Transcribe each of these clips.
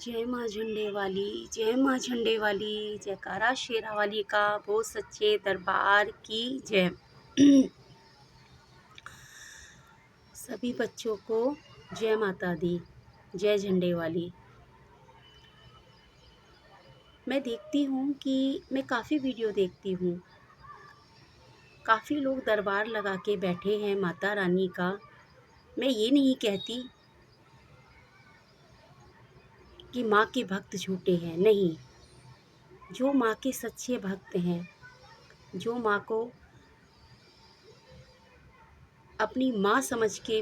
जय माँ झंडे वाली, जय माँ झंडे वाली, जयकारा शेरा वाली का, वो सच्चे दरबार की जय। सभी बच्चों को जय माता दी, जय झंडे वाली। मैं देखती हूँ कि मैं काफ़ी वीडियो देखती हूँ, काफ़ी लोग दरबार लगा के बैठे हैं माता रानी का। मैं ये नहीं कहती कि माँ के भक्त झूठे हैं, नहीं। जो माँ के सच्चे भक्त हैं, जो माँ को अपनी माँ समझ के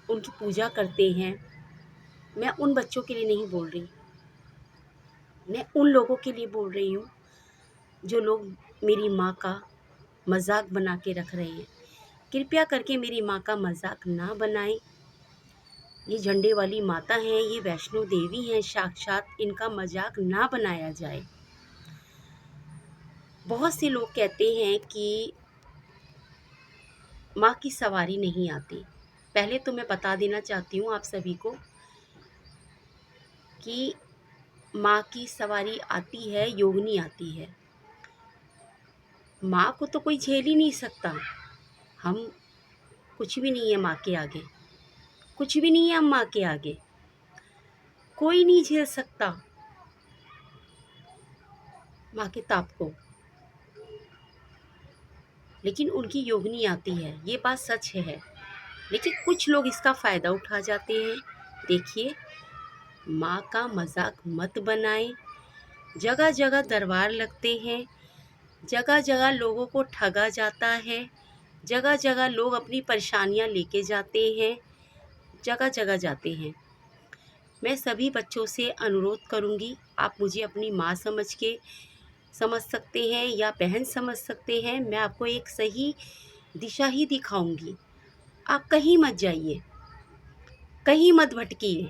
उनकी पूजा करते हैं, मैं उन बच्चों के लिए नहीं बोल रही, मैं उन लोगों के लिए बोल रही हूँ जो लोग मेरी माँ का मजाक बना के रख रहे हैं। कृपया करके मेरी माँ का मजाक ना बनाएं। ये झंडे वाली माता हैं, ये वैष्णो देवी हैं साक्षात, इनका मजाक ना बनाया जाए। बहुत से लोग कहते हैं कि माँ की सवारी नहीं आती। पहले तो मैं बता देना चाहती हूँ आप सभी को कि माँ की सवारी आती है, योगिनी आती है। माँ को तो कोई झेल ही नहीं सकता। हम कुछ भी नहीं है माँ के आगे, कुछ भी नहीं है हम माँ के आगे। कोई नहीं झेल सकता माँ के ताप को, लेकिन उनकी योगिनी आती है, ये बात सच है। लेकिन कुछ लोग इसका फ़ायदा उठा जाते हैं। देखिए, माँ का मजाक मत बनाएं। जगह जगह दरबार लगते हैं, जगह जगह लोगों को ठगा जाता है, जगह जगह लोग अपनी परेशानियाँ लेके जाते हैं, जगह जगह जाते हैं। मैं सभी बच्चों से अनुरोध करूँगी, आप मुझे अपनी माँ समझ सकते हैं या बहन समझ सकते हैं। मैं आपको एक सही दिशा ही दिखाऊंगी। आप कहीं मत जाइए, कहीं मत भटकिए।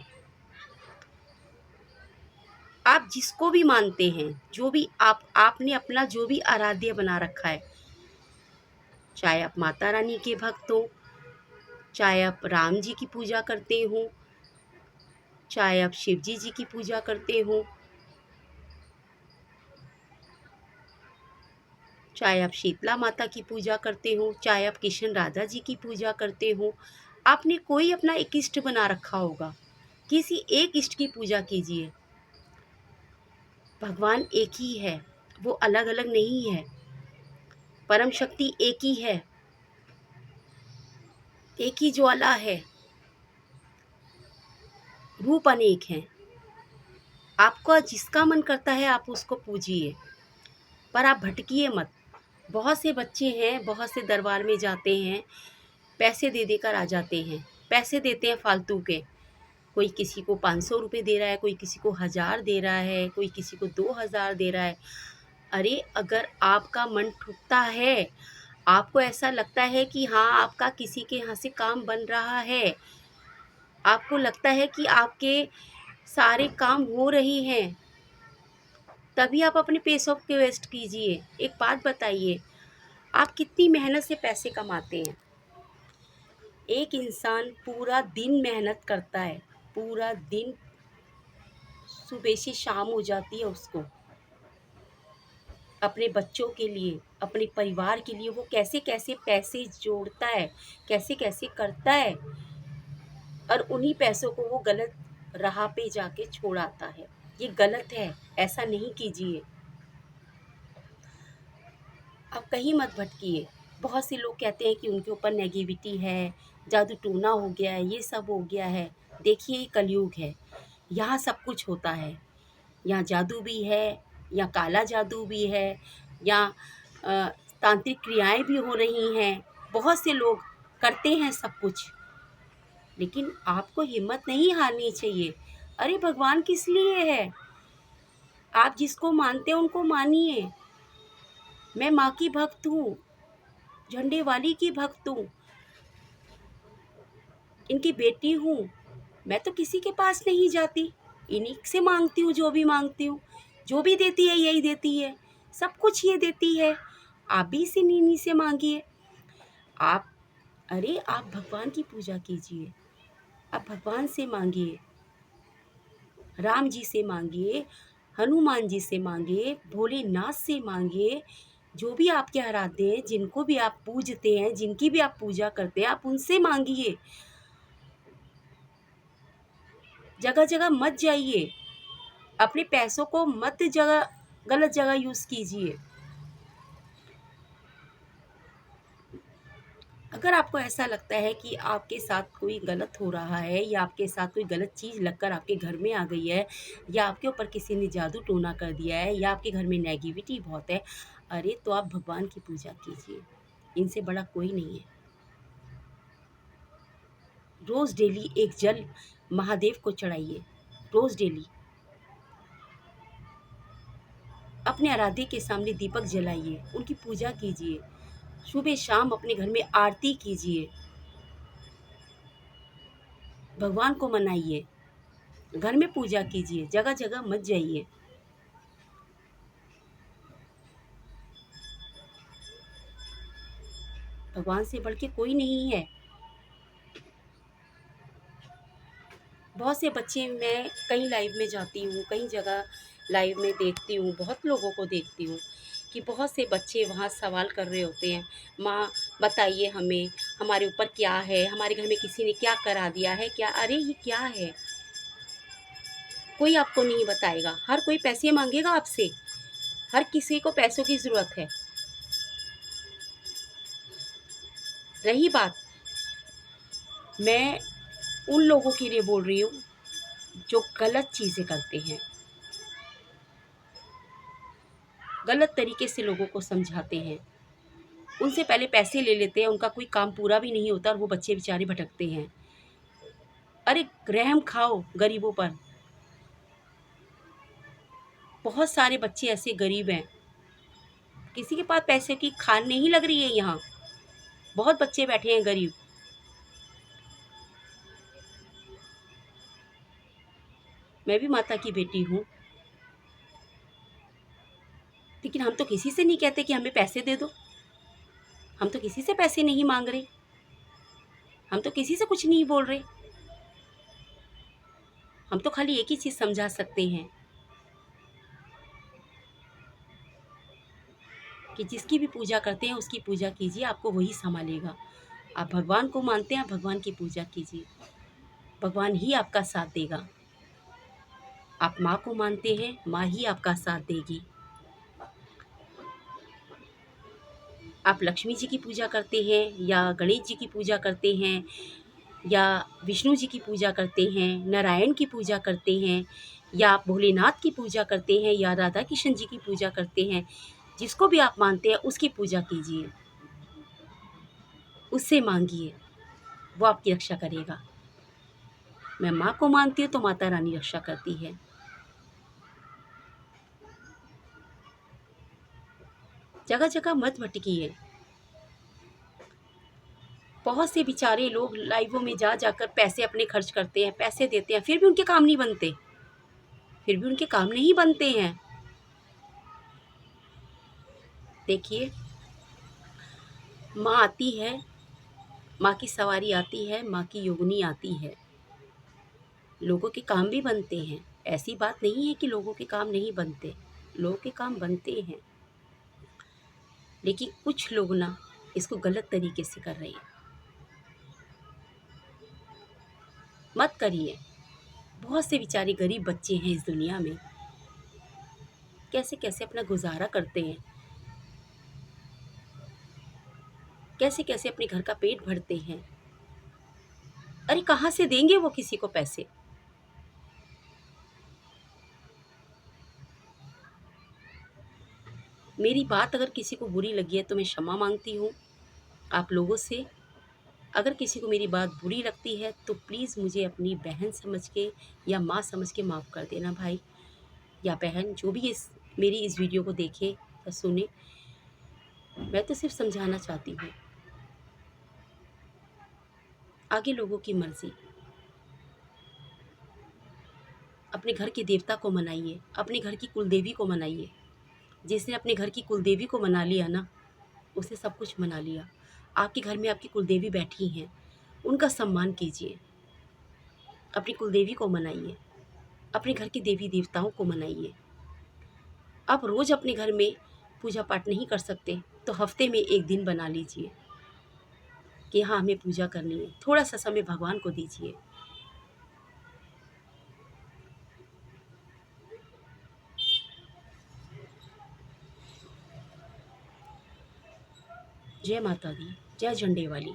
आप जिसको भी मानते हैं, जो भी आपने अपना जो भी आराध्य बना रखा है, चाहे आप माता रानी के भक्त हो, चाहे आप राम जी की पूजा करते हो, चाहे आप शिव जी की पूजा करते हो, चाहे आप शीतला माता की पूजा करते हो, चाहे आप कृष्ण राधा जी की पूजा करते हो, आपने कोई अपना एक इष्ट बना रखा होगा। किसी एक इष्ट की पूजा कीजिए। भगवान एक ही है, वो अलग अलग नहीं है। परम शक्ति एक ही है, एक ही ज्वाला है, रूप अनेक हैं। आपका जिसका मन करता है आप उसको पूजिए, पर आप भटकिए मत। बहुत से बच्चे हैं, बहुत से दरबार में जाते हैं, पैसे दे देकर आ जाते हैं, पैसे देते हैं फालतू के। कोई किसी को 500 रुपये दे रहा है, कोई किसी को 1000 दे रहा है, कोई किसी को 2000 दे रहा है। अरे अगर आपका मन ठुकता है, आपको ऐसा लगता है कि हाँ आपका किसी के यहाँ से काम बन रहा है, आपको लगता है कि आपके सारे काम हो रहे हैं, तभी आप अपने पैसों को वेस्ट कीजिए। एक बात बताइए, आप कितनी मेहनत से पैसे कमाते हैं? एक इंसान पूरा दिन मेहनत करता है, पूरा दिन, सुबह से शाम हो जाती है उसको, अपने बच्चों के लिए, अपने परिवार के लिए वो कैसे कैसे पैसे जोड़ता है, कैसे कैसे करता है, और उन्हीं पैसों को वो गलत राह पे जाके छोड़ आता है। ये गलत है, ऐसा नहीं कीजिए। आप कहीं मत भटकिए। बहुत से लोग कहते हैं कि उनके ऊपर नेगेटिविटी है, जादू टूना हो गया है, ये सब हो गया है। देखिए, ये कलयुग है, यहाँ सब कुछ होता है। यहाँ जादू भी है, यहाँ काला जादू भी है, यहाँ तांत्रिक क्रियाएं भी हो रही हैं। बहुत से लोग करते हैं सब कुछ, लेकिन आपको हिम्मत नहीं हारनी चाहिए। अरे भगवान किस लिए है? आप जिसको मानते हैं उनको मानिए। मैं माँ की भक्त हूँ, झंडे वाली की भक्त हूँ, इनकी बेटी हूँ। मैं तो किसी के पास नहीं जाती, इन्हीं से मांगती हूँ जो भी मांगती हूँ। जो भी देती है यही देती है, सब कुछ ये देती है। आप भी इसी इन्हीं से मांगिए। आप अरे आप भगवान की पूजा कीजिए, आप भगवान से मांगिए। राम जी से मांगिए, हनुमान जी से मांगिए, भोलेनाथ से मांगिए, जो भी आपके आराध्य हैं, जिनको भी आप पूजते हैं, जिनकी भी आप पूजा करते हैं, आप उनसे मांगिए। जगह जगह मत जाइए, अपने पैसों को मत जगह गलत जगह यूज़ कीजिए। अगर आपको ऐसा लगता है कि आपके साथ कोई गलत हो रहा है या आपके साथ कोई गलत चीज़ लगकर आपके घर में आ गई है या आपके ऊपर किसी ने जादू टोना कर दिया है या आपके घर में नेगेटिविटी बहुत है, अरे तो आप भगवान की पूजा कीजिए, इनसे बड़ा कोई नहीं है। रोज़ डेली एक जल महादेव को चढ़ाइए, रोज़ डेली अपने आराध्य के सामने दीपक जलाइए, उनकी पूजा कीजिए, सुबह शाम अपने घर में आरती कीजिए, भगवान को मनाइए, घर में पूजा कीजिए, जगह जगह मत जाइए। भगवान से बढ़ के कोई नहीं है। बहुत से बच्चे, मैं कहीं लाइव में जाती हूँ, कई जगह लाइव में देखती हूँ, बहुत लोगों को देखती हूँ कि बहुत से बच्चे वहाँ सवाल कर रहे होते हैं, माँ बताइए हमें, हमारे ऊपर क्या है, हमारे घर में किसी ने क्या करा दिया है क्या। अरे ये क्या है, कोई आपको नहीं बताएगा। हर कोई पैसे मांगेगा आपसे, हर किसी को पैसों की ज़रूरत है। रही बात, मैं उन लोगों के लिए बोल रही हूँ जो गलत चीज़ें करते हैं, गलत तरीके से लोगों को समझाते हैं, उनसे पहले पैसे ले लेते हैं, उनका कोई काम पूरा भी नहीं होता और वो बच्चे बेचारे भटकते हैं। अरे रहम खाओ गरीबों पर। बहुत सारे बच्चे ऐसे गरीब हैं, किसी के पास पैसे की खान नहीं लग रही है यहाँ, बहुत बच्चे बैठे हैं गरीब। मैं भी माता की बेटी हूँ, लेकिन हम तो किसी से नहीं कहते कि हमें पैसे दे दो, हम तो किसी से पैसे नहीं मांग रहे, हम तो किसी से कुछ नहीं बोल रहे। हम तो खाली एक ही चीज़ समझा सकते हैं कि जिसकी भी पूजा करते हैं उसकी पूजा कीजिए, आपको वही संभालेगा। आप भगवान को मानते हैं, आप भगवान की पूजा कीजिए, भगवान ही आपका साथ देगा। आप माँ को मानते हैं, माँ ही आपका साथ देगी। आप लक्ष्मी जी की पूजा करते हैं या गणेश जी की पूजा करते हैं या विष्णु जी की पूजा करते हैं, नारायण की पूजा करते हैं या आप भोलेनाथ की पूजा करते हैं या राधा कृष्ण जी की पूजा करते हैं, जिसको भी आप मानते हैं उसकी पूजा कीजिए, उससे मांगिए, वो आपकी रक्षा करेगा। मैं माँ को मानती हूँ तो माता रानी रक्षा करती है। जगह जगह मत भटकिए। बहुत से बेचारे लोग लाइवों में जा जाकर पैसे अपने खर्च करते हैं, पैसे देते हैं, फिर भी उनके काम नहीं बनते, फिर भी उनके काम नहीं बनते हैं। देखिए, माँ आती है, माँ की सवारी आती है, माँ की योगिनी आती है, लोगों के काम भी बनते हैं। ऐसी बात नहीं है कि लोगों के काम नहीं बनते, लोगों के काम बनते हैं, लेकिन कुछ लोग ना इसको गलत तरीके से कर रहे हैं। मत करिए। बहुत से बेचारे गरीब बच्चे हैं इस दुनिया में, कैसे कैसे अपना गुजारा करते हैं, कैसे कैसे अपने घर का पेट भरते हैं। अरे कहाँ से देंगे वो किसी को पैसे। मेरी बात अगर किसी को बुरी लगी है तो मैं क्षमा मांगती हूँ आप लोगों से। अगर किसी को मेरी बात बुरी लगती है तो प्लीज़ मुझे अपनी बहन समझ के या माँ समझ के माफ़ कर देना भाई या बहन, जो भी मेरी इस वीडियो को देखे या सुने। मैं तो सिर्फ समझाना चाहती हूँ, आगे लोगों की मर्ज़ी। अपने घर के देवता को मनाइए, अपने घर की कुलदेवी को मनाइए। जिसने अपने घर की कुलदेवी को मना लिया ना, उसने सब कुछ मना लिया। आपके घर में आपकी कुलदेवी बैठी हैं, उनका सम्मान कीजिए, अपनी कुलदेवी को मनाइए। अपने घर के देवी देवताओं को मनाइए। आप रोज़ अपने घर में पूजा पाठ नहीं कर सकते तो हफ्ते में एक दिन बना लीजिए कि हाँ हमें पूजा करनी है, थोड़ा सा समय भगवान को दीजिए। जय माता दी, जय झंडे वाली।